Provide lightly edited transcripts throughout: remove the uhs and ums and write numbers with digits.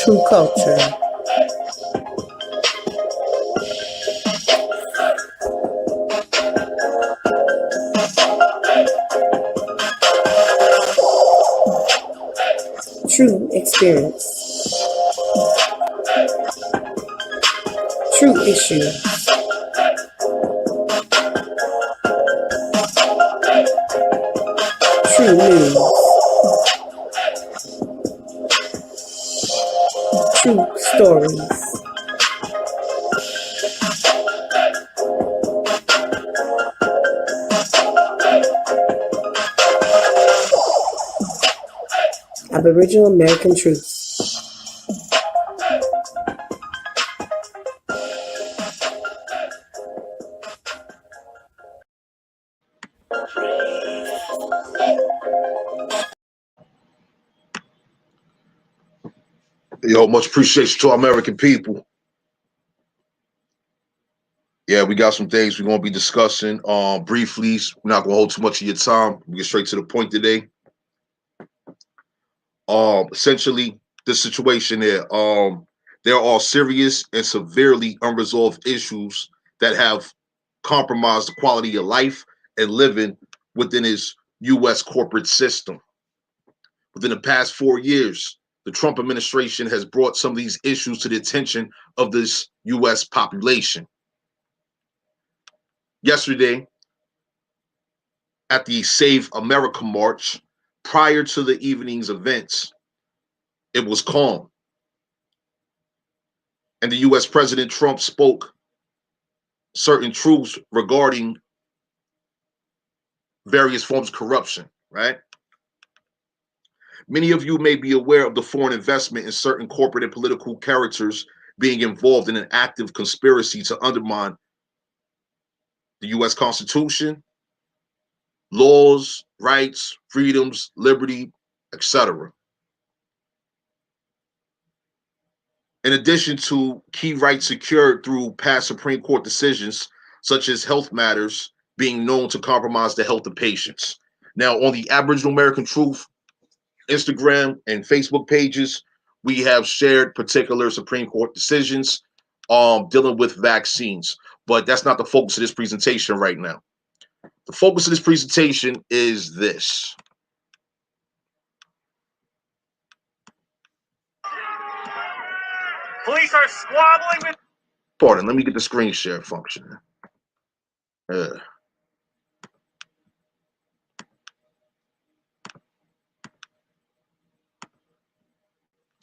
True culture. True experience. True issues. True news. True stories. Aboriginal American truths. Yo, much appreciation to our American people. Yeah, we got some things we're gonna be discussing briefly. We're not gonna hold too much of your time. We get straight to the point today. Essentially, the situation there are serious and severely unresolved issues that have compromised the quality of life and living within his U.S. corporate system. Within the past 4 years, the Trump administration has brought some of these issues to the attention of this U.S. population. Yesterday, at the Save America March, prior to the evening's events, it was calm. And the US President Trump spoke certain truths regarding various forms of corruption, right? Many of you may be aware of the foreign investment in certain corporate and political characters being involved in an active conspiracy to undermine the US Constitution, laws, rights, freedoms, liberty, etc. In addition to key rights secured through past Supreme Court decisions, such as health matters being known to compromise the health of patients. Now, on the Aboriginal American Truth Instagram and Facebook pages, we have shared particular Supreme Court decisions dealing with vaccines, but that's not the focus of this presentation right now. The focus of this presentation is this. Police are squabbling with... Pardon, let me get the screen share function. So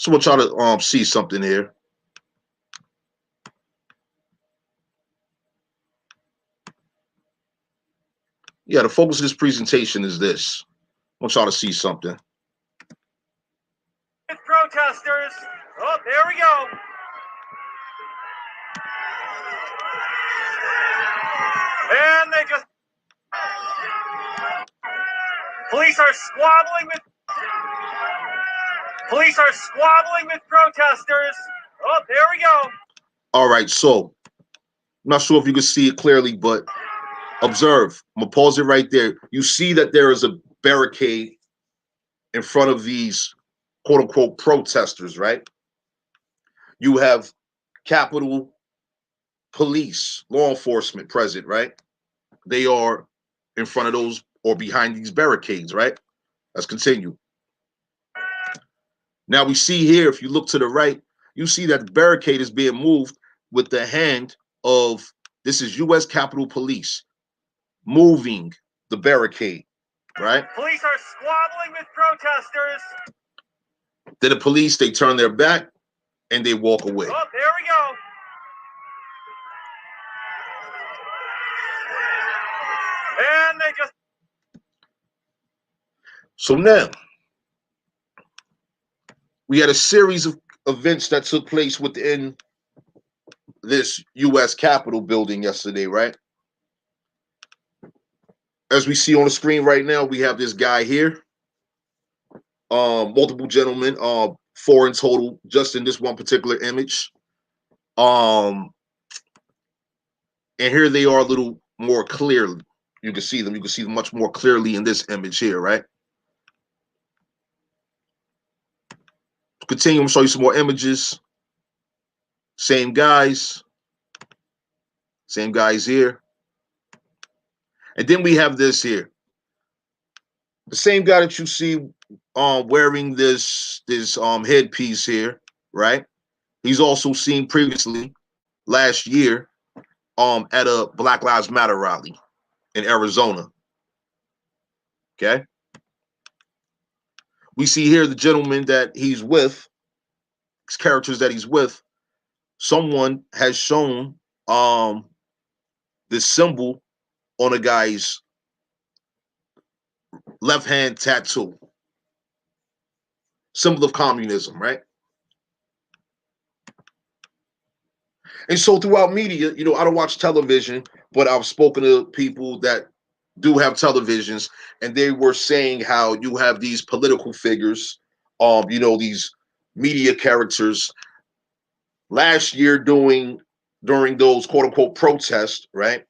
I want y'all to see something here. Yeah, the focus of this presentation is this. I want y'all to see something. With protesters. Oh, there we go. And they just... Police are squabbling with... Police are squabbling with protesters. Oh, there we go. All right, so I'm not sure if you can see it clearly, but observe. I'm gonna pause it right there. You see that there is a barricade in front of these quote unquote protesters, right? You have Capitol Police, law enforcement present, right? They are in front of those or behind these barricades, right? Let's continue. Now we see here, if you look to the right, you see that the barricade is being moved with the hand of, this is U.S. Capitol Police, moving the barricade, right? Police are squabbling with protesters. Then the police, they turn their back and they walk away. Oh, there we go. And they just... So now, we had a series of events that took place within this U.S. Capitol building yesterday, right? As we see on the screen right now, we have this guy here. Multiple gentlemen, four in total, just in this one particular image. And here they are a little more clearly, You can see them. You can see them much more clearly in this image here, right? Continue. I'm gonna show you some more images. Same guys. Same guys here. And then we have this here. The same guy that you see wearing this headpiece here, right? He's also seen previously last year at a Black Lives Matter rally in Arizona. Okay. We see here the gentleman that he's with, his characters that he's with. Someone has shown this symbol on a guy's left hand tattoo. Symbol of communism, right? And so throughout media, you know, I don't watch television, but I've spoken to people that do have televisions, and they were saying how you have these political figures, you know, these media characters last year during those quote unquote protests, right?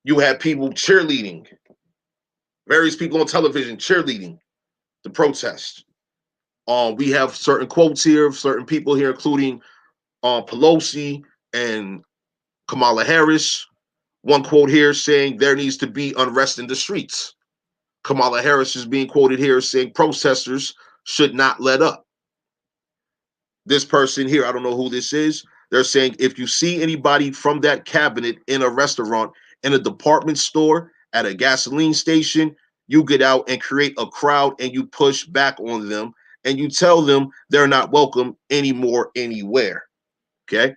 You had people cheerleading, various people on television cheerleading the protest. We have certain quotes here of certain people here, including Pelosi and Kamala Harris. One quote here saying there needs to be unrest in the streets. Kamala Harris is being quoted here saying protesters should not let up. This person here, I don't know who this is. They're saying if you see anybody from that cabinet in a restaurant, in a department store, at a gasoline station, you get out and create a crowd and you push back on them and you tell them they're not welcome anymore anywhere. Okay.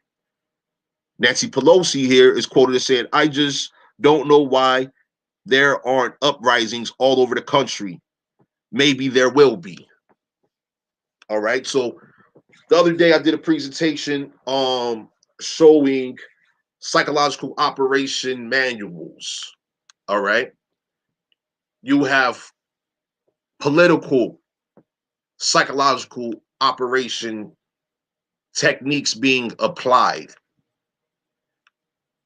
Nancy Pelosi here is quoted as saying, I just don't know why there aren't uprisings all over the country. Maybe there will be. All right. So the other day I did a presentation showing psychological operation manuals. All right. You have political psychological operation techniques being applied,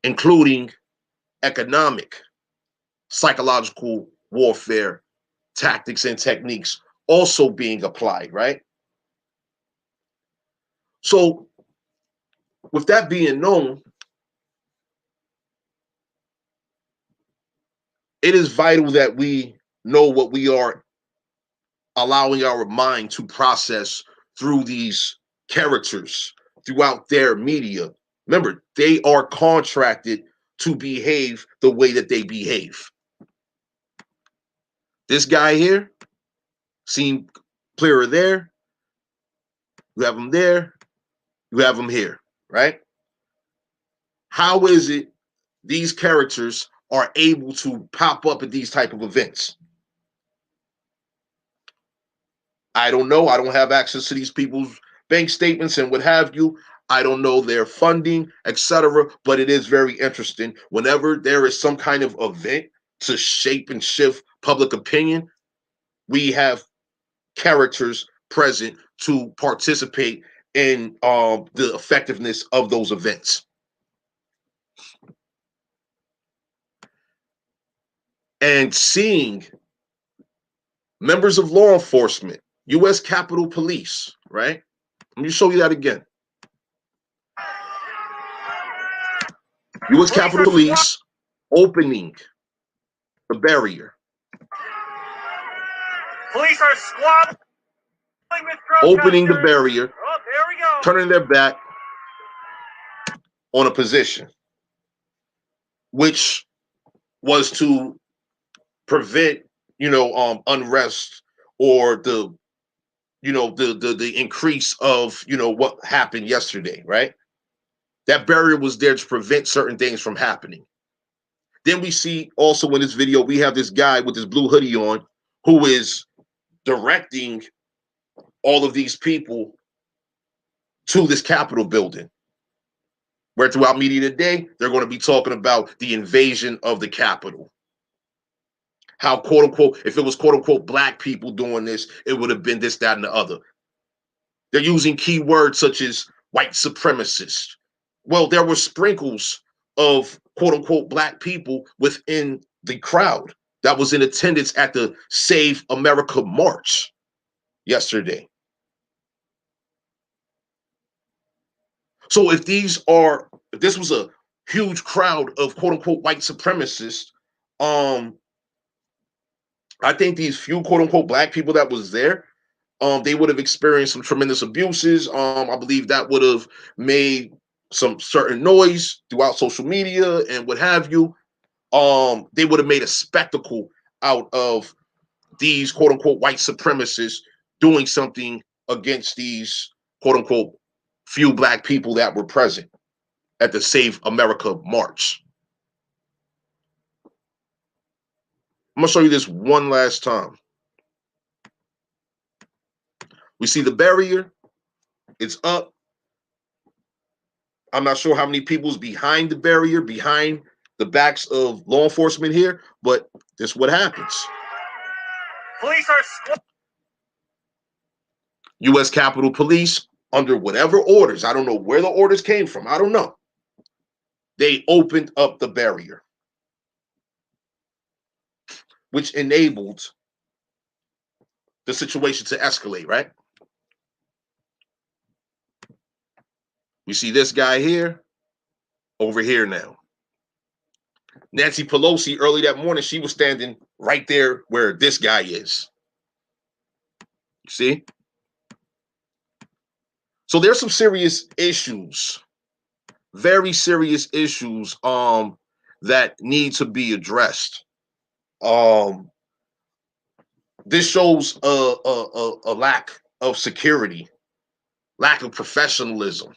including economic psychological warfare tactics and techniques also being applied, right? So with that being known, it is vital that we know what we are allowing our mind to process through these characters throughout their media. Remember, they are contracted to behave the way that they behave. This guy here, seen clearer there. You have him there. You have him here, right? How is it these characters are able to pop up at these type of events? I don't know. I don't have access to these people's bank statements and what have you. I don't know their funding, etc. But it is very interesting. Whenever there is some kind of event to shape and shift public opinion, we have characters present to participate in the effectiveness of those events. And seeing members of law enforcement, U.S. Capitol Police, right? Let me show you that again. U.S. Capitol Police opening the barrier. Police are squabbling with Opening the protesters. barrier, Oh, there we go. turning their back on a position, which was to prevent, unrest or the increase of, what happened yesterday, right? That barrier was there to prevent certain things from happening. Then we see also in this video, we have this guy with this blue hoodie on who is directing all of these people to this Capitol building, where throughout media today, they're going to be talking about the invasion of the Capitol. How, quote unquote, if it was quote unquote black people doing this, it would have been this, that, and the other. They're using keywords such as white supremacist. Well, there were sprinkles of quote unquote black people within the crowd that was in attendance at the Save America March yesterday. So if this was a huge crowd of quote unquote white supremacists, I think these few quote unquote black people that was there, they would have experienced some tremendous abuses. I believe that would have made some certain noise throughout social media and what have you. They would have made a spectacle out of these quote unquote white supremacists doing something against these quote unquote few black people that were present at the Save America March. I'm gonna show you this one last time. We see the barrier, it's up. I'm not sure how many people's behind the barrier, behind the backs of law enforcement here, but this is what happens. Police are U.S. Capitol Police, under whatever orders, I don't know where the orders came from, I don't know. They opened up the barrier, which enabled the situation to escalate, right? We see this guy here, over here now. Nancy Pelosi, early that morning, she was standing right there where this guy is. You see? So there's some serious issues, very serious issues that need to be addressed. This shows a lack of security, lack of professionalism.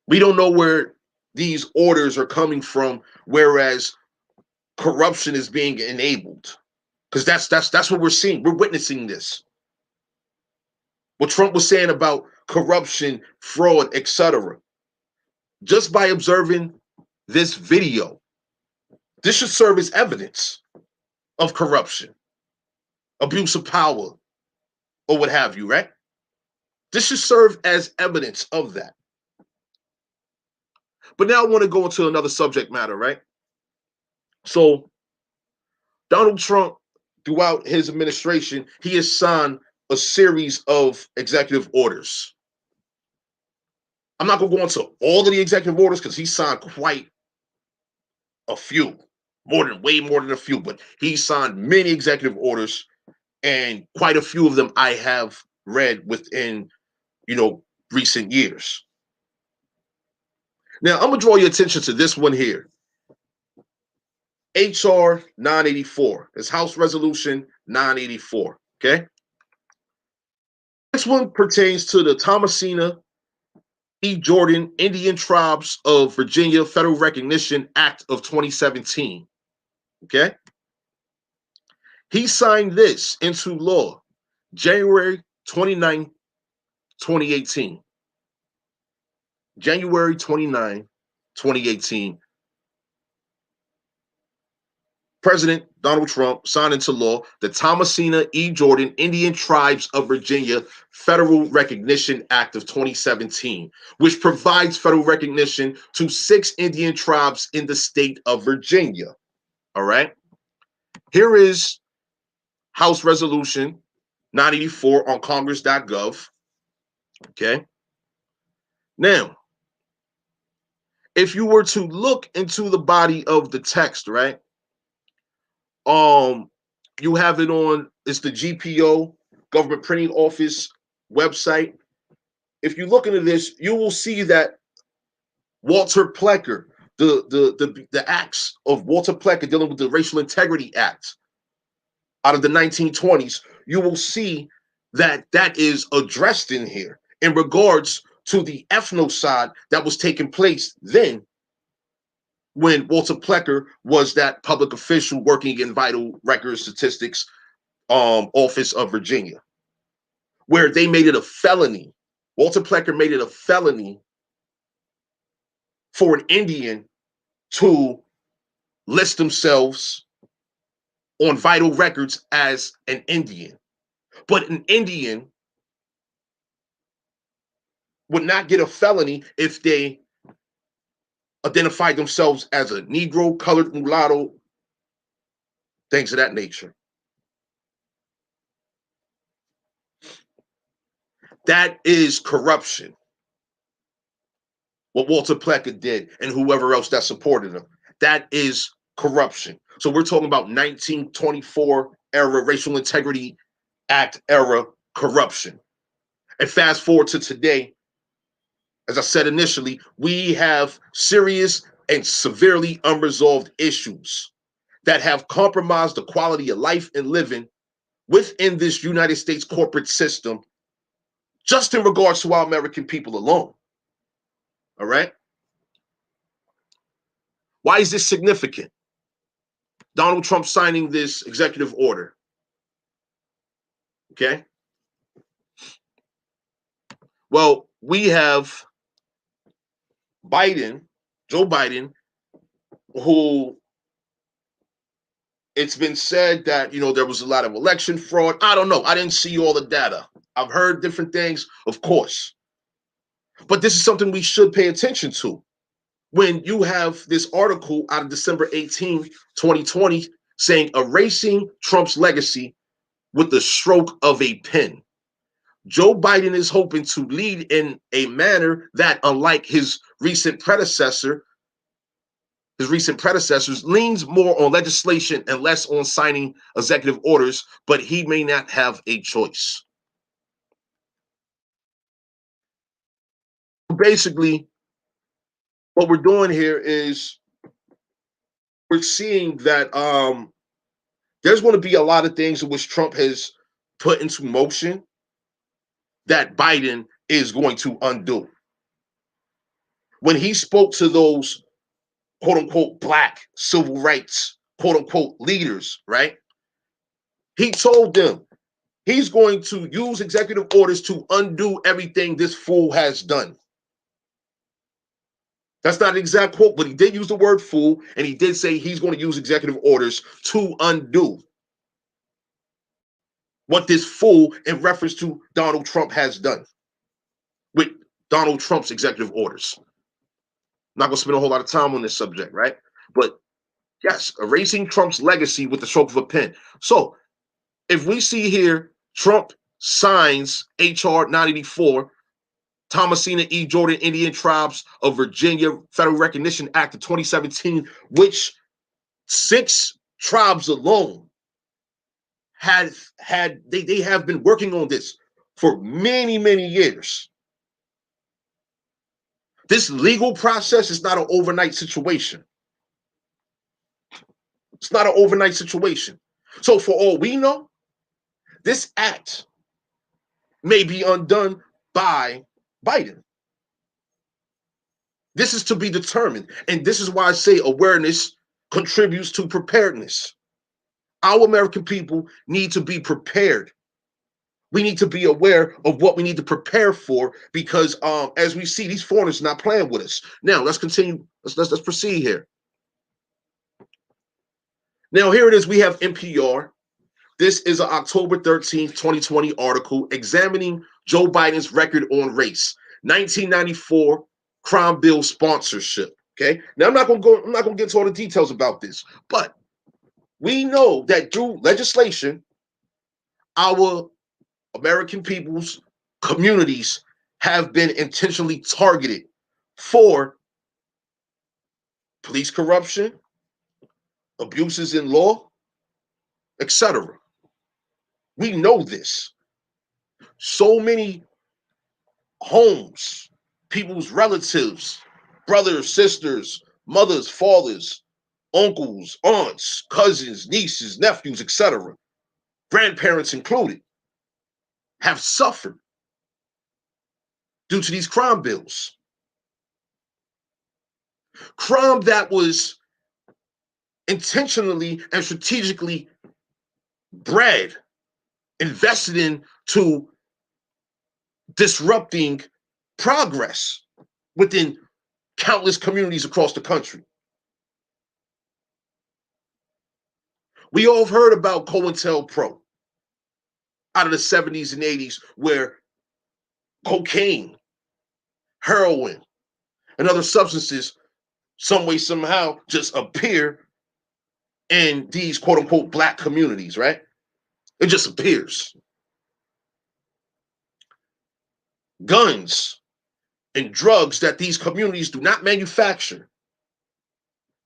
We don't know where these orders are coming from, whereas corruption is being enabled. Because that's what we're seeing. We're witnessing this. What Trump was saying about corruption, fraud, etc. Just by observing this video, this should serve as evidence of corruption, abuse of power, or what have you, right? This should serve as evidence of that. But now I want to go into another subject matter, right? So Donald Trump, throughout his administration, he has signed a series of executive orders. I'm not going to go into all of the executive orders because he signed quite a few, way more than a few, but he signed many executive orders, and quite a few of them I have read within, recent years. Now, I'm going to draw your attention to this one here. HR 984. It's House Resolution 984. Okay. This one pertains to the Thomasina E. Jordan Indian Tribes of Virginia Federal Recognition Act of 2017. Okay. He signed this into law January 29, 2018. January 29, 2018. President Donald Trump signed into law the Thomasina E. Jordan Indian Tribes of Virginia Federal Recognition Act of 2017, which provides federal recognition to 6 Indian tribes in the state of Virginia. All right. Here is House Resolution 984 on congress.gov. Okay. Now, if you were to look into the body of the text, right? You have it on, it's the GPO, Government Printing Office website. If you look into this, you will see that Walter Plecker, the acts of Walter Plecker dealing with the Racial Integrity Act out of the 1920s, you will see that that is addressed in here in regards to the ethnocide that was taking place then, when Walter Plecker was that public official working in Vital Records Statistics Office of Virginia, where they made it a felony. Walter Plecker made it a felony for an Indian to list themselves on vital records as an Indian. But an Indian would not get a felony if they identified themselves as a Negro, colored, mulatto, things of that nature. That is corruption. What Walter Plecker did and whoever else that supported him. That is corruption. So we're talking about 1924 era Racial Integrity Act era corruption. And fast forward to today, as I said initially, we have serious and severely unresolved issues that have compromised the quality of life and living within this United States corporate system, just in regards to our American people alone. All right? Why is this significant? Donald Trump signing this executive order. Okay? Well, we have Biden, Joe Biden, who it's been said that, there was a lot of election fraud. I don't know. I didn't see all the data. I've heard different things, of course. But this is something we should pay attention to. When you have this article out of December 18, 2020, saying erasing Trump's legacy with the stroke of a pen. Joe Biden is hoping to lead in a manner that, unlike his recent predecessors, leans more on legislation and less on signing executive orders, but he may not have a choice. Basically, what we're doing here is we're seeing that there's going to be a lot of things in which Trump has put into motion that Biden is going to undo. When he spoke to those quote unquote black civil rights quote unquote leaders, right? He told them he's going to use executive orders to undo everything this fool has done. That's not an exact quote, but he did use the word fool, and he did say he's going to use executive orders to undo what this fool in reference to Donald Trump has done with Donald Trump's executive orders. I'm not going to spend a whole lot of time on this subject, right? But yes, erasing Trump's legacy with the stroke of a pen. So if we see here, Trump signs H.R. 984, Thomasina E. Jordan Indian Tribes of Virginia Federal Recognition Act of 2017, which 6 tribes alone they have been working on this for many, many years. This legal process is not an overnight situation. It's not an overnight situation. So for all we know, this act may be undone by Biden. This is to be determined. And this is why I say awareness contributes to preparedness. Our American people need to be prepared. We need to be aware of what we need to prepare for, because as we see, these foreigners are not playing with us. Now, let's continue. Let's proceed here. Now, here it is. We have NPR. This is an October 13th, 2020 article examining Joe Biden's record on race. 1994 crime bill sponsorship. Okay. Now I'm not gonna get into all the details about this, but we know that through legislation, our American people's communities have been intentionally targeted for police corruption, abuses in law, etc. We know this. So many homes, people's relatives, brothers, sisters, mothers, fathers, uncles, aunts, cousins, nieces, nephews, etc., grandparents included, have suffered due to these crime bills. Crime that was intentionally and strategically bred, invested in to disrupting progress within countless communities across the country. We all have heard about COINTELPRO out of the 70s and 80s, where cocaine, heroin, and other substances some way, somehow just appear in these quote unquote black communities, right? It just appears. Guns and drugs that these communities do not manufacture.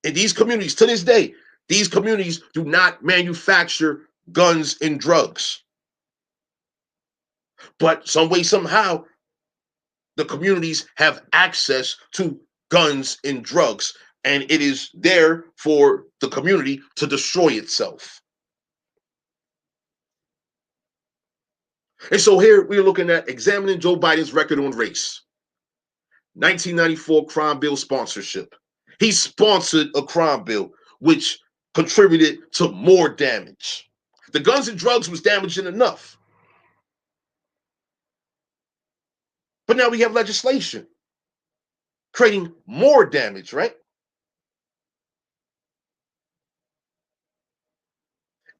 In these communities, to this day, these communities do not manufacture guns and drugs. But some way, somehow, the communities have access to guns and drugs, and it is there for the community to destroy itself. And so here we're looking at examining Joe Biden's record on race. 1994 crime bill sponsorship. He sponsored a crime bill which contributed to more damage. The guns and drugs was damaging enough. But now we have legislation creating more damage, right?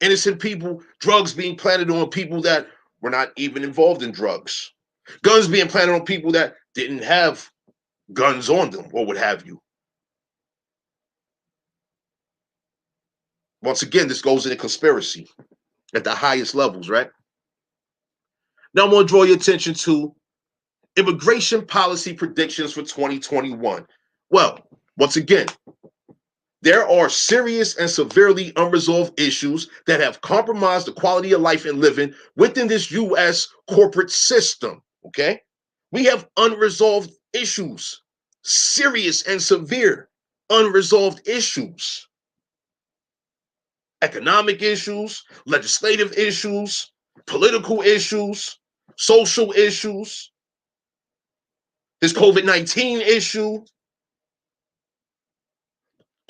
Innocent people, drugs being planted on people that were not even involved in drugs. Guns being planted on people that didn't have guns on them or what have you. Once again, this goes into conspiracy at the highest levels, right? Now I'm going to draw your attention to immigration policy predictions for 2021. Well, once again, there are serious and severely unresolved issues that have compromised the quality of life and living within this U.S. corporate system, okay? We have unresolved issues, serious and severe unresolved issues. Economic issues, legislative issues, political issues, social issues, this COVID-19 issue,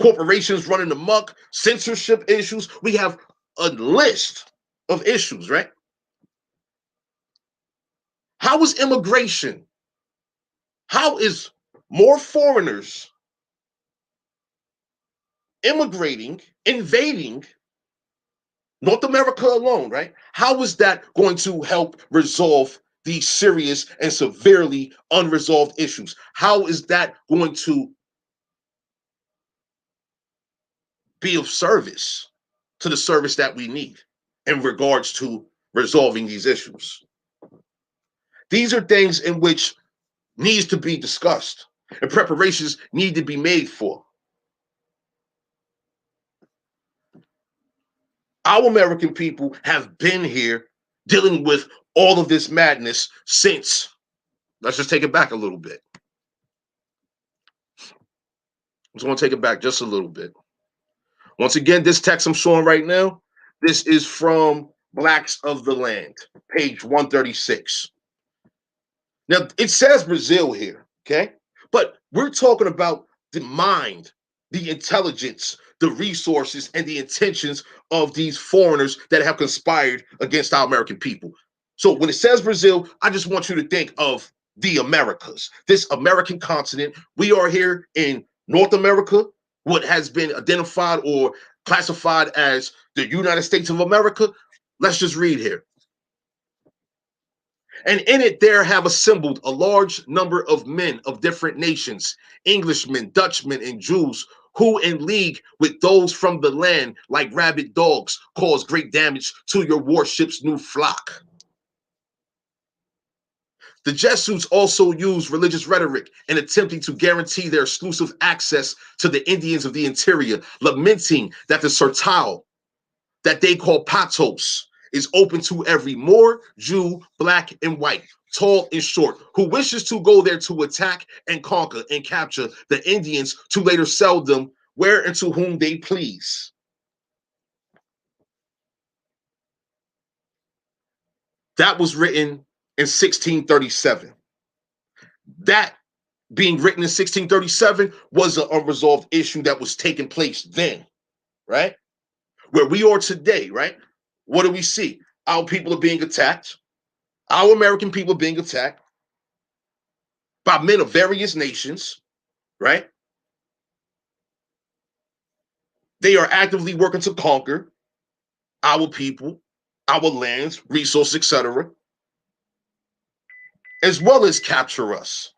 corporations running amok, censorship issues. We have a list of issues, right? How is immigration? How is more foreigners immigrating, invading North America alone, right? How is that going to help resolve these serious and severely unresolved issues? How is that going to be of service to the service that we need in regards to resolving these issues? These are things in which needs to be discussed and preparations need to be made for. Our American people have been here dealing with all of this madness since, let's just take it back a little bit. I'm just going to take it back just a little bit. Once again, this text I'm showing right now, this is from Blacks of the Land, page 136. Now, it says Brazil here, okay? But we're talking about the mind, the intelligence, the resources, and the intentions of these foreigners that have conspired against our American people. So when it says Brazil, I just want you to think of the Americas, this American continent. We are here in North America, what has been identified or classified as the United States of America. Let's just read here. And in it there have assembled a large number of men of different nations, Englishmen, Dutchmen, and Jews, who in league with those from the land, like rabid dogs, cause great damage to your warship's new flock. The Jesuits also use religious rhetoric in attempting to guarantee their exclusive access to the Indians of the interior, lamenting that the Sertão, that they call Patos, is open to every Moor, Jew, black, and white, tall and short, who wishes to go there to attack and conquer and capture the Indians to later sell them where and to whom they please. That was written in 1637. That being written in 1637 was an unresolved issue that was taking place then, right? Where we are today, right? What do we see? Our people are being attacked. Our American people are being attacked by men of various nations, right? They are actively working to conquer our people, our lands, resources, etc., as well as capture us.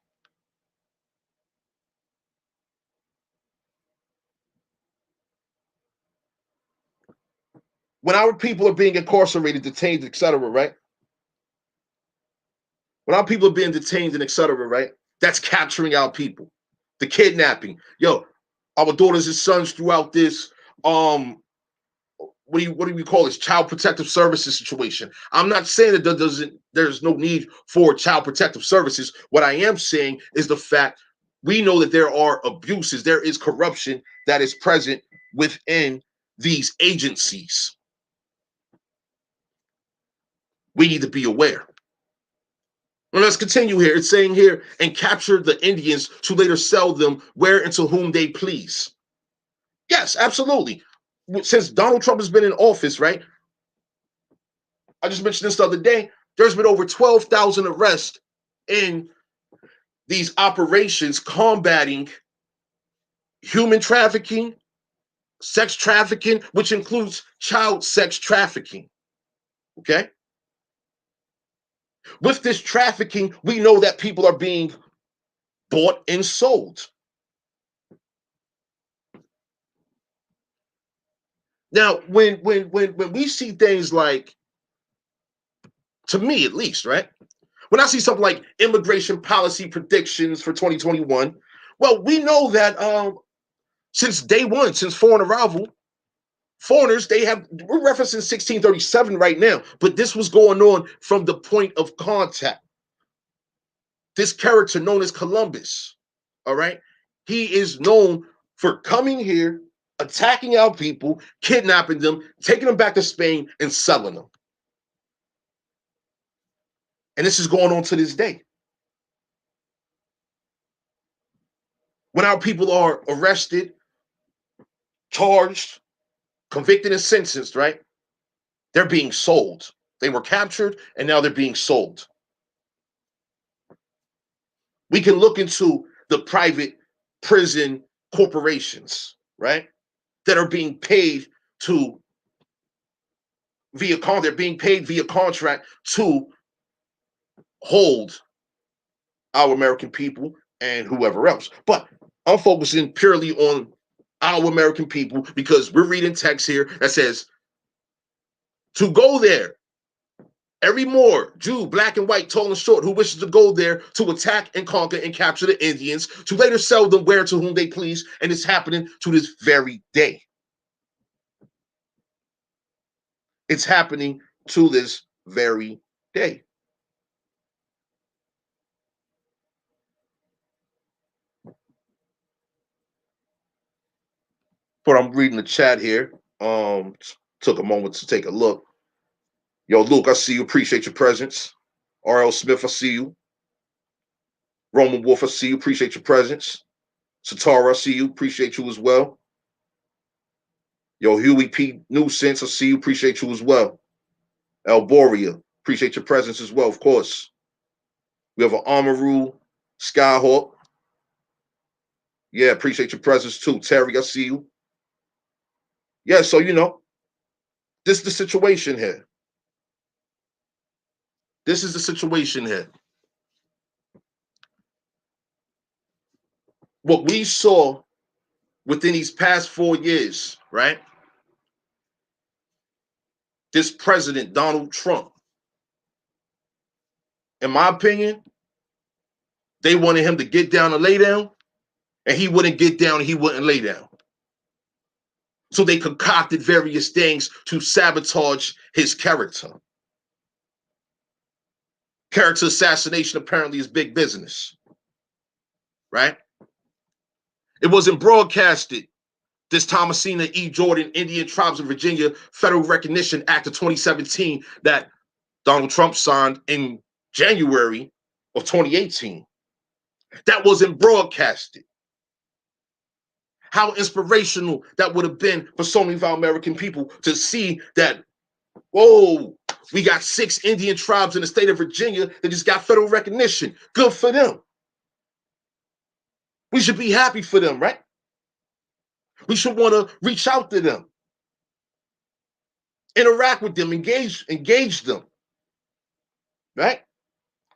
When our people are being incarcerated, detained, etc., right? When our people are being detained and etc., right? That's capturing our people. The kidnapping. Yo, our daughters and sons throughout this what do we call this child protective services situation. I'm not saying that there's no need for child protective services. What I am saying is the fact we know that there are abuses, there is corruption that is present within these agencies. We need to be aware. Well, let's continue here. It's saying here, and capture the Indians to later sell them where and to whom they please. Yes, absolutely. Since Donald Trump has been in office, right? I just mentioned this the other day. There's been over 12,000 arrests in these operations combating human trafficking, sex trafficking, which includes child sex trafficking. Okay? With this trafficking, we know that people are being bought and sold. Now, when we see things like, to me at least, right? When I see something like immigration policy predictions for 2021, well, we know that since day one, since foreign arrival, foreigners, we're referencing 1637 right now, but this was going on from the point of contact. This character known as Columbus, all right, he is known for coming here, attacking our people, kidnapping them, taking them back to Spain, and selling them. And this is going on to this day. When our people are arrested, charged, convicted, and sentenced, right? They're being sold. They were captured, and now they're being sold. We can look into the private prison corporations, right? That are being paid they're being paid via contract to hold our American people and whoever else. But I'm focusing purely on our American people because we're reading text here that says to go there. Every Moor, Jew, black and white, tall and short, who wishes to go there to attack and conquer and capture the Indians, to later sell them where to whom they please, and it's happening to this very day. It's happening to this very day. But I'm reading the chat here. Took a moment to take a look. Yo, Luke, I see you. Appreciate your presence. R.L. Smith, I see you. Roman Wolf, I see you. Appreciate your presence. Satara, I see you. Appreciate you as well. Yo, Huey P. Nuisance, I see you. Appreciate you as well. Alboria, appreciate your presence as well, of course. We have an Amaru, Skyhawk. Yeah, appreciate your presence too. Terry, I see you. Yeah, so this is the situation here. This is the situation here. What we saw within these past 4 years, right? This president, Donald Trump, in my opinion, they wanted him to get down and lay down, and he wouldn't get down and he wouldn't lay down. So they concocted various things to sabotage his character. Character assassination apparently is big business, right? It wasn't broadcasted. This Thomasina E. Jordan Indian Tribes of Virginia Federal Recognition Act of 2017 that Donald Trump signed in January of 2018. That wasn't broadcasted. How inspirational that would have been for so many of our American people to see that, whoa, we got 6 Indian tribes in the state of Virginia that just got federal recognition. Good for them. We should be happy for them, right? We should want to reach out to them, interact with them, engage them, right?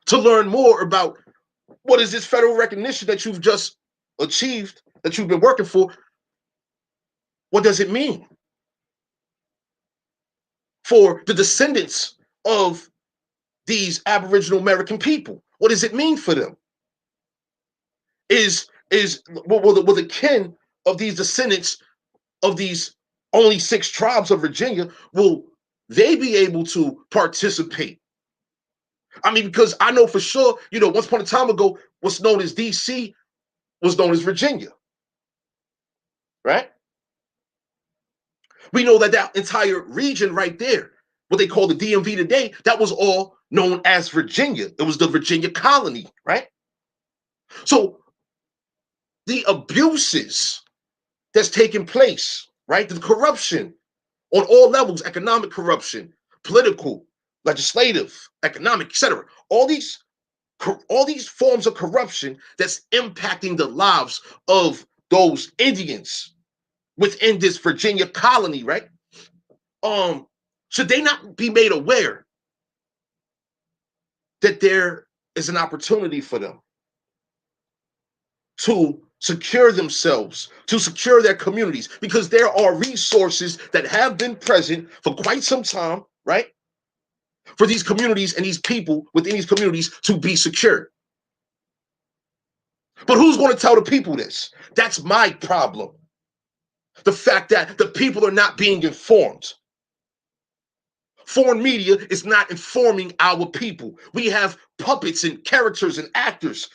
To learn more about what is this federal recognition that you've just achieved, that you've been working for. What does it mean? for the descendants of these Aboriginal American people? What does it mean for them? Will the kin of these descendants of these only 6 tribes of Virginia, will they be able to participate? I mean, because I know for sure, once upon a time ago, what's known as DC was known as Virginia, right? We know that that entire region right there, what they call the DMV today, that was all known as Virginia. It was the Virginia colony, right? So the abuses that's taking place, right? The corruption on all levels, economic corruption, political, legislative, economic, etc. All these forms of corruption that's impacting the lives of those Indians within this Virginia colony, right? Should they not be made aware that there is an opportunity for them to secure themselves, to secure their communities, because there are resources that have been present for quite some time, right? For these communities and these people within these communities to be secure. But who's going to tell the people this? That's my problem. The fact that the people are not being informed. Foreign media is not informing our people. We have puppets and characters and actors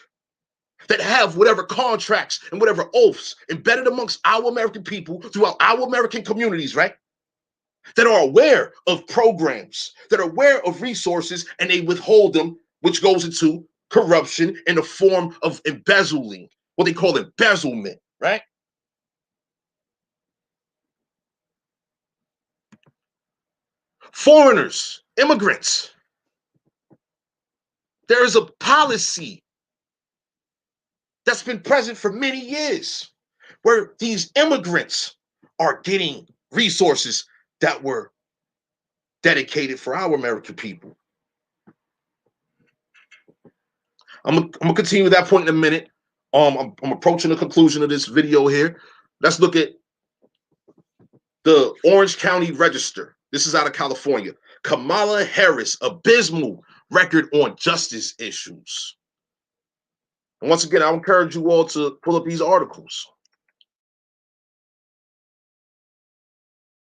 that have whatever contracts and whatever oaths embedded amongst our American people throughout our American communities, right? That are aware of programs, that are aware of resources, and they withhold them, which goes into corruption in the form of embezzling, what they call embezzlement, right? Foreigners, immigrants. There is a policy that's been present for many years where these immigrants are getting resources that were dedicated for our American people. I'm gonna continue with that point in a minute. I'm approaching the conclusion of this video here. Let's look at the Orange County Register. This is out of California. Kamala Harris, abysmal record on justice issues. And once again, I encourage you all to pull up these articles.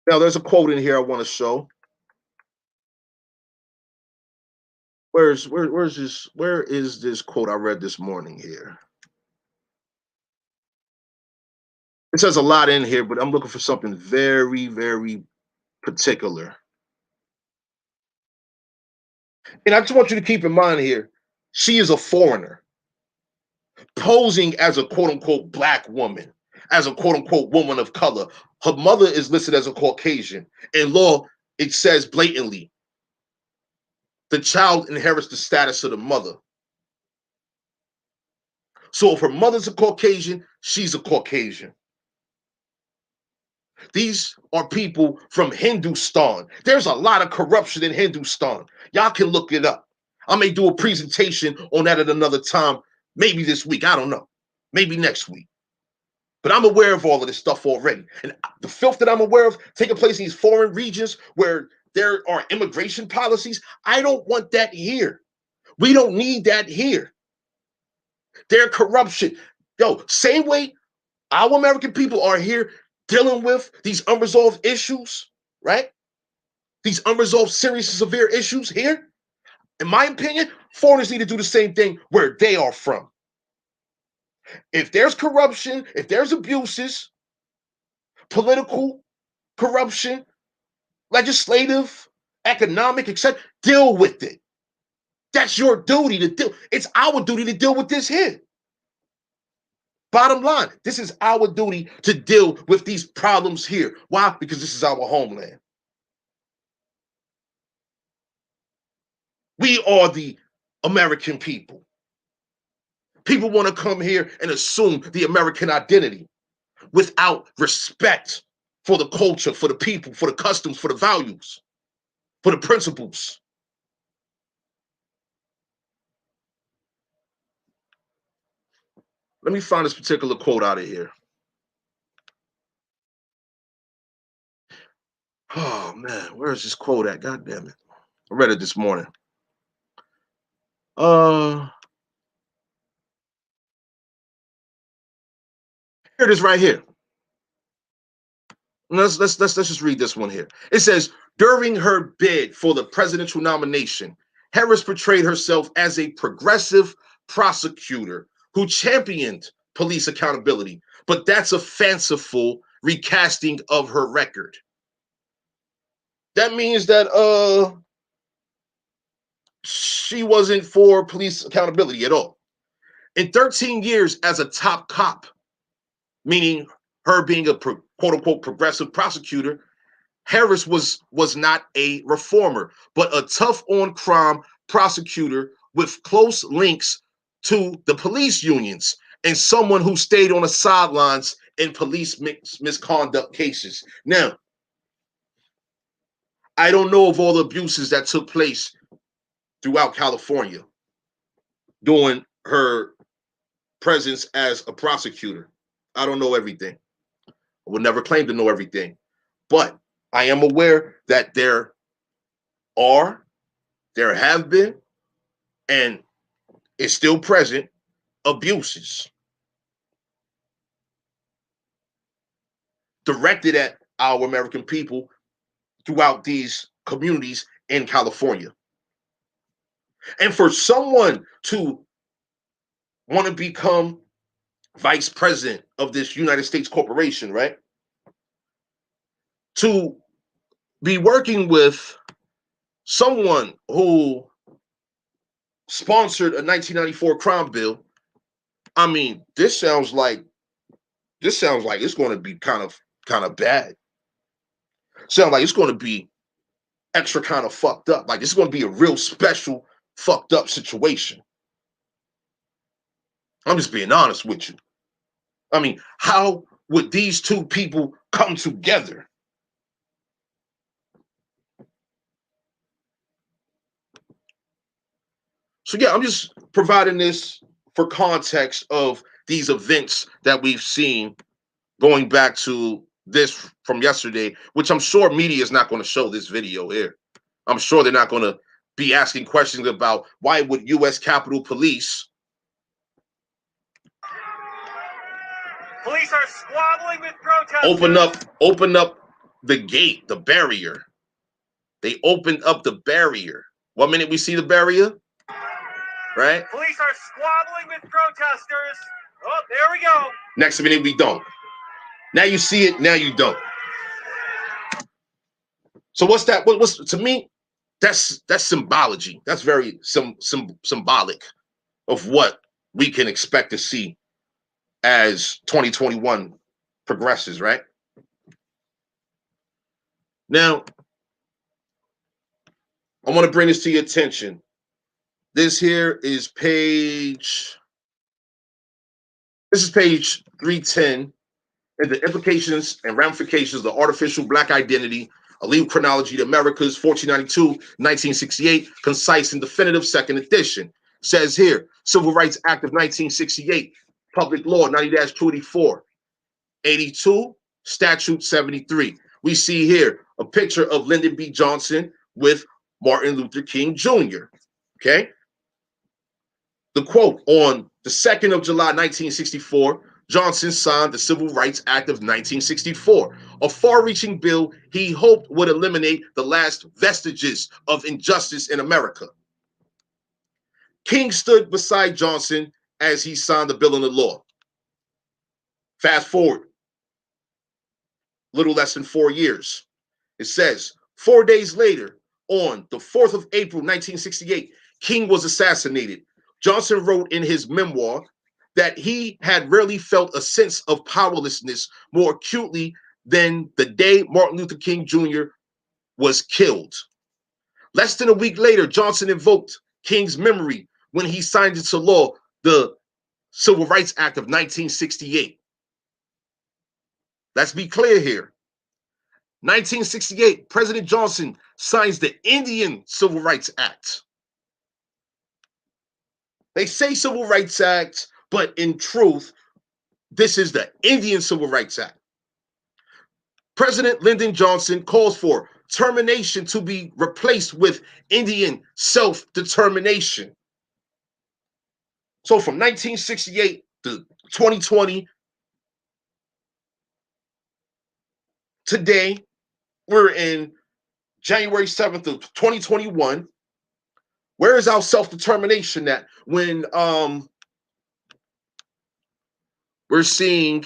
Now, there's a quote in here I want to show. Where is this quote I read this morning here? It says a lot in here, but I'm looking for something very, very particular. And I just want you to keep in mind here, she is a foreigner posing as a quote unquote black woman, as a quote unquote woman of color. Her mother is listed as a Caucasian. In law, it says blatantly, the child inherits the status of the mother. So if her mother's a Caucasian, she's a Caucasian. These are people from Hindustan. There's a lot of corruption in Hindustan. Y'all can look it up. I may do a presentation on that at another time, maybe this week. I don't know. Maybe next week. But I'm aware of all of this stuff already. And the filth that I'm aware of taking place in these foreign regions where there are immigration policies, I don't want that here. We don't need that here. Their corruption. Yo, same way our American people are here dealing with these unresolved issues, right? These unresolved, serious, severe issues here. In my opinion, foreigners need to do the same thing where they are from. If there's corruption, if there's abuses, political corruption, legislative, economic, etc., deal with it. That's your duty to do. It's our duty to deal with this here. Bottom line, this is our duty to deal with these problems here. Why? Because this is our homeland. We are the American people. People want to come here and assume the American identity without respect for the culture, for the people, for the customs, for the values, for the principles. Let me find this particular quote out of here. Oh man, where's this quote at? God damn it. I read it this morning. Here it is right here. Let's just read this one here. It says, during her bid for the presidential nomination, Harris portrayed herself as a progressive prosecutor who championed police accountability, but that's a fanciful recasting of her record. That means that she wasn't for police accountability at all. In 13 years as a top cop, meaning her being a quote unquote progressive prosecutor, Harris was not a reformer, but a tough on crime prosecutor with close links to the police unions and someone who stayed on the sidelines in police misconduct cases. Now, I don't know of all the abuses that took place throughout California during her presence as a prosecutor. I don't know everything. I would never claim to know everything, but I am aware that there have been, and is still present, abuses directed at our American people throughout these communities in California. And for someone to want to become vice president of this United States corporation, right? To be working with someone who sponsored a 1994 crime bill. I mean, this sounds like it's going to be kind of bad. Sound like it's going to be extra kind of fucked up. Like it's going to be a real special fucked up situation. I'm just being honest with you. I mean, how would these two people come together? So yeah, I'm just providing this for context of these events that we've seen going back to this from yesterday, which I'm sure media is not going to show this video here. I'm sure they're not going to be asking questions about why would U.S. Capitol Police Police are squabbling with protesters. open up the gate, the barrier. They opened up the barrier. One minute we see the barrier, right? Police are squabbling with protesters. Oh, there we go. Next minute we don't. Now you see it, now you don't. So what's that? What's to me? That's symbology. That's very symbolic of what we can expect to see as 2021 progresses, right? Now, I want to bring this to your attention. This here is page 310, and the implications and ramifications of the artificial black identity, a legal chronology to America's 1492-1968, concise and definitive second edition. Says here, Civil Rights Act of 1968, Public Law 90-284, 82, Statute 73. We see here a picture of Lyndon B. Johnson with Martin Luther King Jr. Okay? The quote, on the 2nd of July, 1964, Johnson signed the Civil Rights Act of 1964, a far-reaching bill he hoped would eliminate the last vestiges of injustice in America. King stood beside Johnson as he signed the bill into law. Fast forward, little less than 4 years. It says, 4 days later, on the 4th of April, 1968, King was assassinated. Johnson wrote in his memoir that he had rarely felt a sense of powerlessness more acutely than the day Martin Luther King Jr. was killed. Less than a week later, Johnson invoked King's memory when he signed into law the Civil Rights Act of 1968. Let's be clear here. 1968, President Johnson signs the Indian Civil Rights Act. They say Civil Rights Act, but in truth, this is the Indian Civil Rights Act. President Lyndon Johnson calls for termination to be replaced with Indian self-determination. So from 1968 to 2020, today, we're in January 7th of 2021. Where is our self-determination at when we're seeing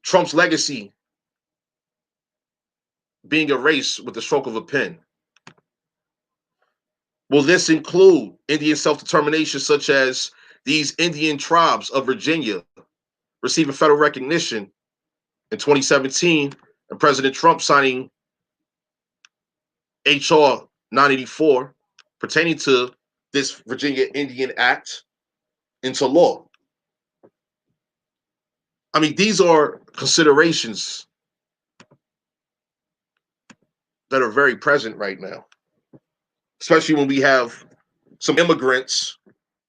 Trump's legacy being erased with the stroke of a pen? Will this include Indian self-determination, such as these Indian tribes of Virginia receiving federal recognition in 2017 and President Trump signing HR 984 pertaining to this Virginia Indian Act into law? I mean, these are considerations that are very present right now, especially when we have some immigrants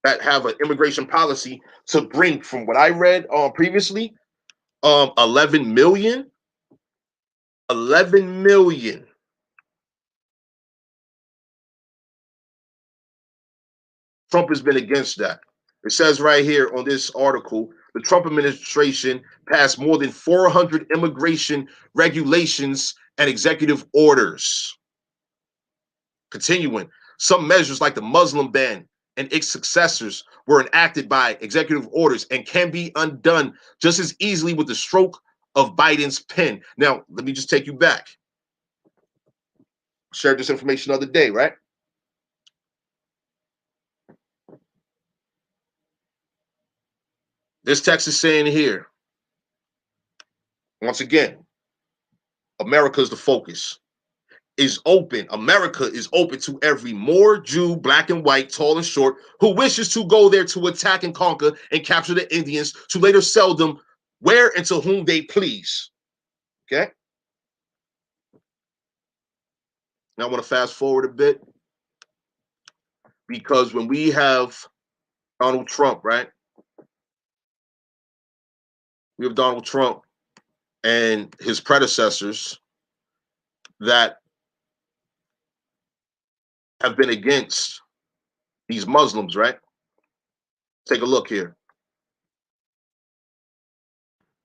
that have an immigration policy to bring, from what I read previously, 11 million. Trump has been against that. It says right here on this article, the Trump administration passed more than 400 immigration regulations and executive orders. Continuing, some measures like the Muslim ban and its successors were enacted by executive orders and can be undone just as easily with the stroke of Biden's pen. Now, let me just take you back. Shared this information the other day, right? This text is saying here, once again, America is the focus. Is open. America is open to every Moor, Jew, black and white, tall and short, who wishes to go there to attack and conquer and capture the Indians to later sell them where and to whom they please. Okay? Now I want to fast forward a bit, because when we have Donald Trump, right? We have Donald Trump and his predecessors that have been against these Muslims, right? Take a look here.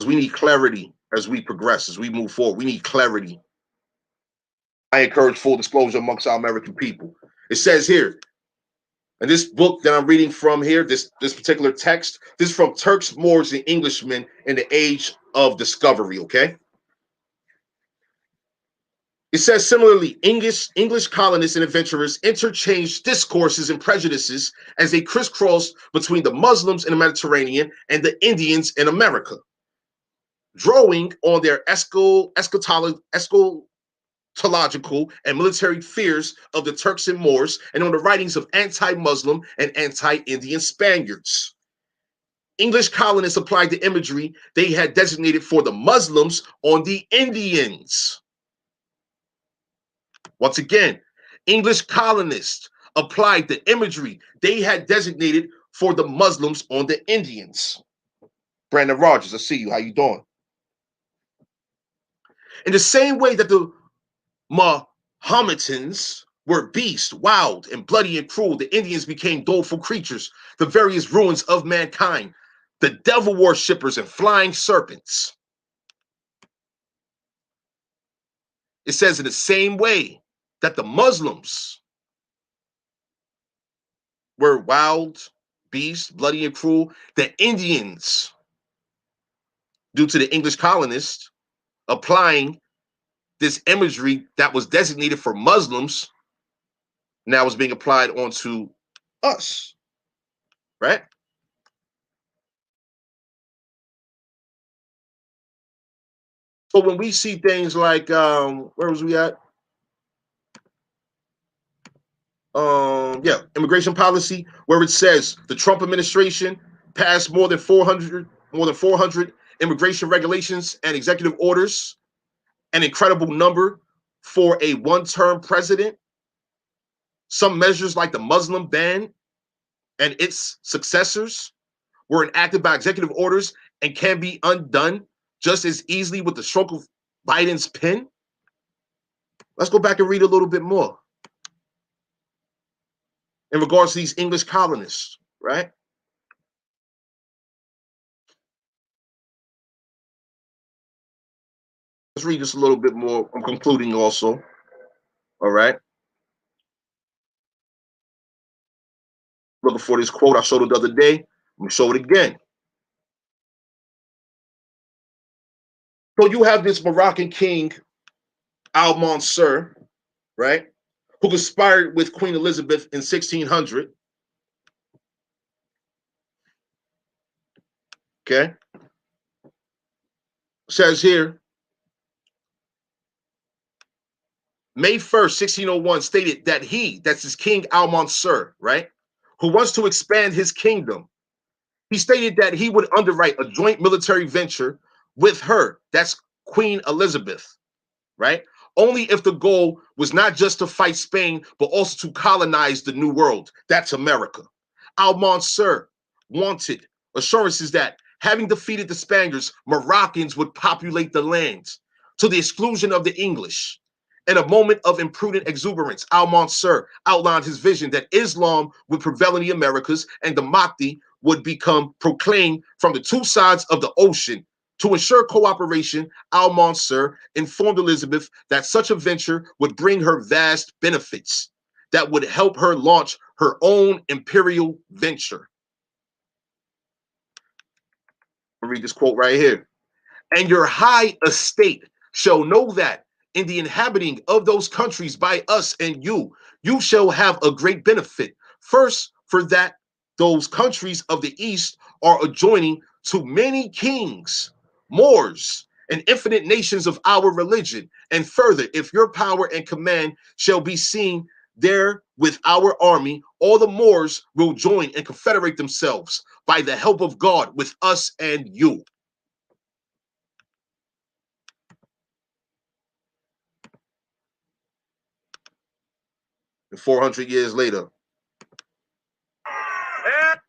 We need clarity as we progress, as we move forward. We need clarity. I encourage full disclosure amongst our American people. It says here, and this book that I'm reading from here, this particular text, this is from Turks, Moors, and Englishmen in the Age of Discovery, okay? It says, similarly, English colonists and adventurers interchanged discourses and prejudices as they crisscrossed between the Muslims in the Mediterranean and the Indians in America, drawing on their eschatological and military fears of the Turks and Moors and on the writings of anti-Muslim and anti-Indian Spaniards. English colonists applied the imagery they had designated for the Muslims on the Indians. Once again, English colonists applied the imagery they had designated for the Muslims on the Indians. Brandon Rogers, I see you. How you doing? In the same way that the Mohammedans were beasts, wild and bloody and cruel, the Indians became doleful creatures, the various ruins of mankind, the devil worshippers and flying serpents. It says in the same way that the Muslims were wild, beasts, bloody and cruel, the Indians, due to the English colonists applying this imagery that was designated for Muslims, now is being applied onto us, right? So when we see things like, where was we at? Immigration policy, where it says the Trump administration passed more than 400 immigration regulations and executive orders, an incredible number for a one-term president. Some measures like the Muslim ban and its successors were enacted by executive orders and can be undone just as easily with the stroke of Biden's pen? Let's go back and read a little bit more in regards to these English colonists, right? Let's read this a little bit more. I'm concluding also. All right. Looking for this quote. I showed it the other day. I'm going to show it again. So you have this Moroccan king, Al Mansur, right? Who conspired with Queen Elizabeth in 1600. Okay. Says here, May 1st, 1601, stated that that's his king Al Mansur, right? Who wants to expand his kingdom. He stated that he would underwrite a joint military venture with her, that's Queen Elizabeth, right? Only if the goal was not just to fight Spain, but also to colonize the New World, that's America. Al Mansur wanted assurances that having defeated the Spaniards, Moroccans would populate the lands to the exclusion of the English. In a moment of imprudent exuberance, Al Mansur outlined his vision that Islam would prevail in the Americas and the Mahdi would become proclaimed from the two sides of the ocean. To ensure cooperation, Al Mansur informed Elizabeth that such a venture would bring her vast benefits that would help her launch her own imperial venture. I'll read this quote right here. And your high estate shall know that in the inhabiting of those countries by us and you shall have a great benefit. First, for that those countries of the East are adjoining to many kings, Moors, and infinite nations of our religion. And further, if your power and command shall be seen there with our army, all the Moors will join and confederate themselves by the help of God with us and you. And 400 years later, And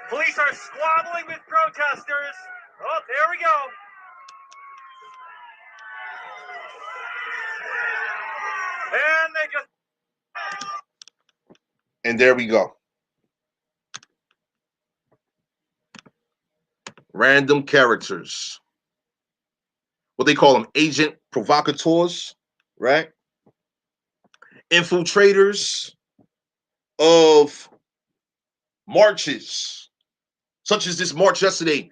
police are squabbling with protesters. Oh, there we go. And they just and there we go. Random characters. What they call them, agent provocateurs, right? Infiltrators of marches, such as this march yesterday,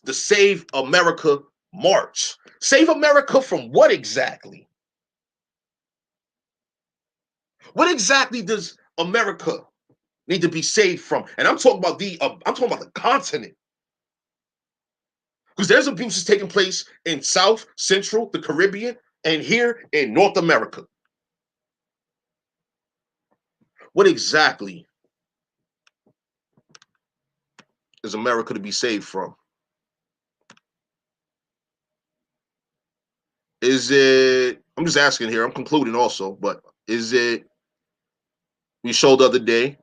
the Save America March. Save America from what exactly? What exactly does America need to be saved from? And I'm talking about the continent. Because there's abuses taking place in South, Central, the Caribbean, and here in North America. What exactly is America to be saved from? Is it, I'm just asking here, I'm concluding also, but is it, we showed the other day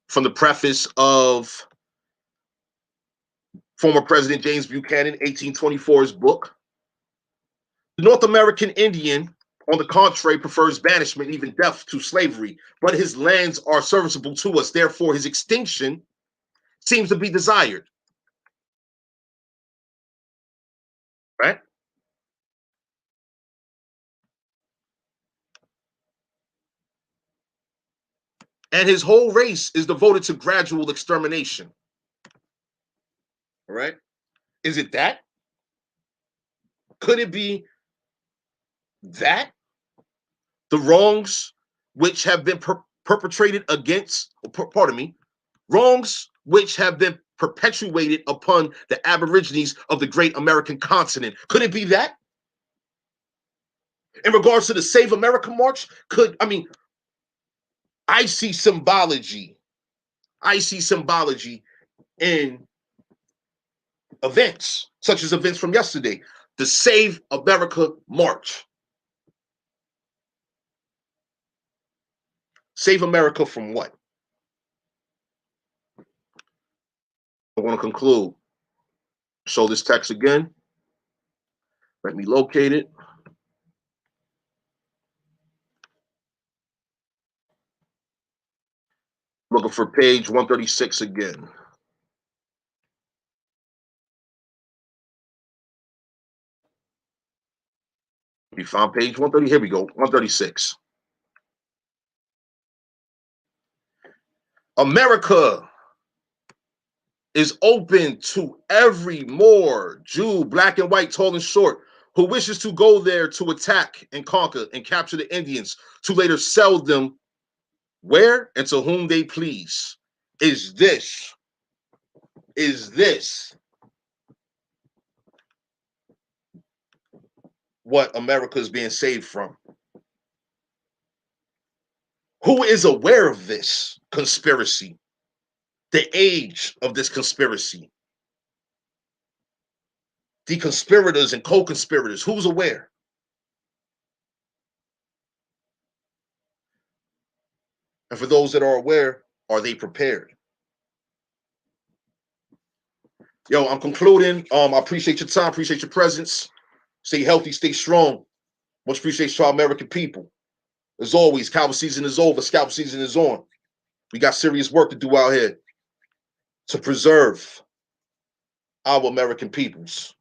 from the preface of former President James Buchanan, 1824's book, the North American Indian, on the contrary, prefers banishment, even death, to slavery, but his lands are serviceable to us, therefore his extinction seems to be desired, right? And his whole race is devoted to gradual extermination, all right? Is it that? Could it be that? The wrongs which have been perpetrated against, pardon me, wrongs which have been perpetuated upon the Aborigines of the great American continent. Could it be that? In regards to the Save America March, I see symbology. I see symbology in events, such as events from yesterday, the Save America March. Save America from what? I want to conclude. Show this text again. Let me locate it. Looking for page 136 again. We found page 130. Here we go. 136. America is open to every Moor, Jew, black and white, tall and short, who wishes to go there to attack and conquer and capture the Indians to later sell them where and to whom they please. Is this what America is being saved from? Who is aware of this conspiracy? The age of this conspiracy? The conspirators and co-conspirators, who's aware? And for those that are aware, are they prepared? Yo, I'm concluding. I appreciate your time, appreciate your presence. Stay healthy, stay strong. Much appreciation to our American people. As always, cowboy season is over, scalp season is on. We got serious work to do out here to preserve our American peoples,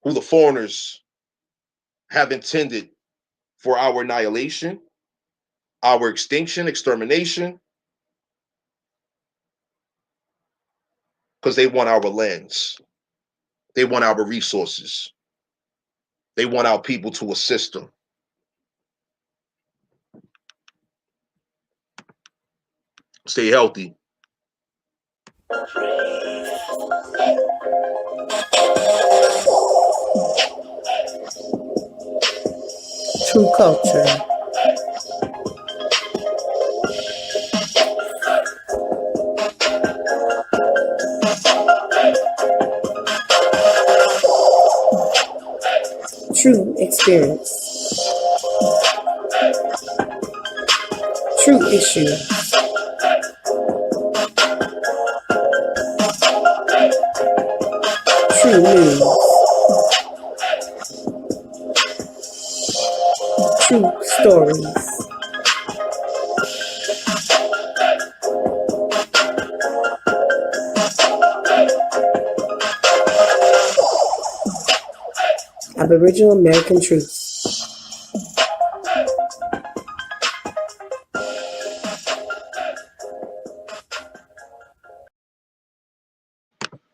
who the foreigners have intended for our annihilation, our extinction, extermination, because they want our lands. They want our resources. They want our people to assist them. Stay healthy. True culture. True experience. True issue. True news. True stories. Aboriginal American truths.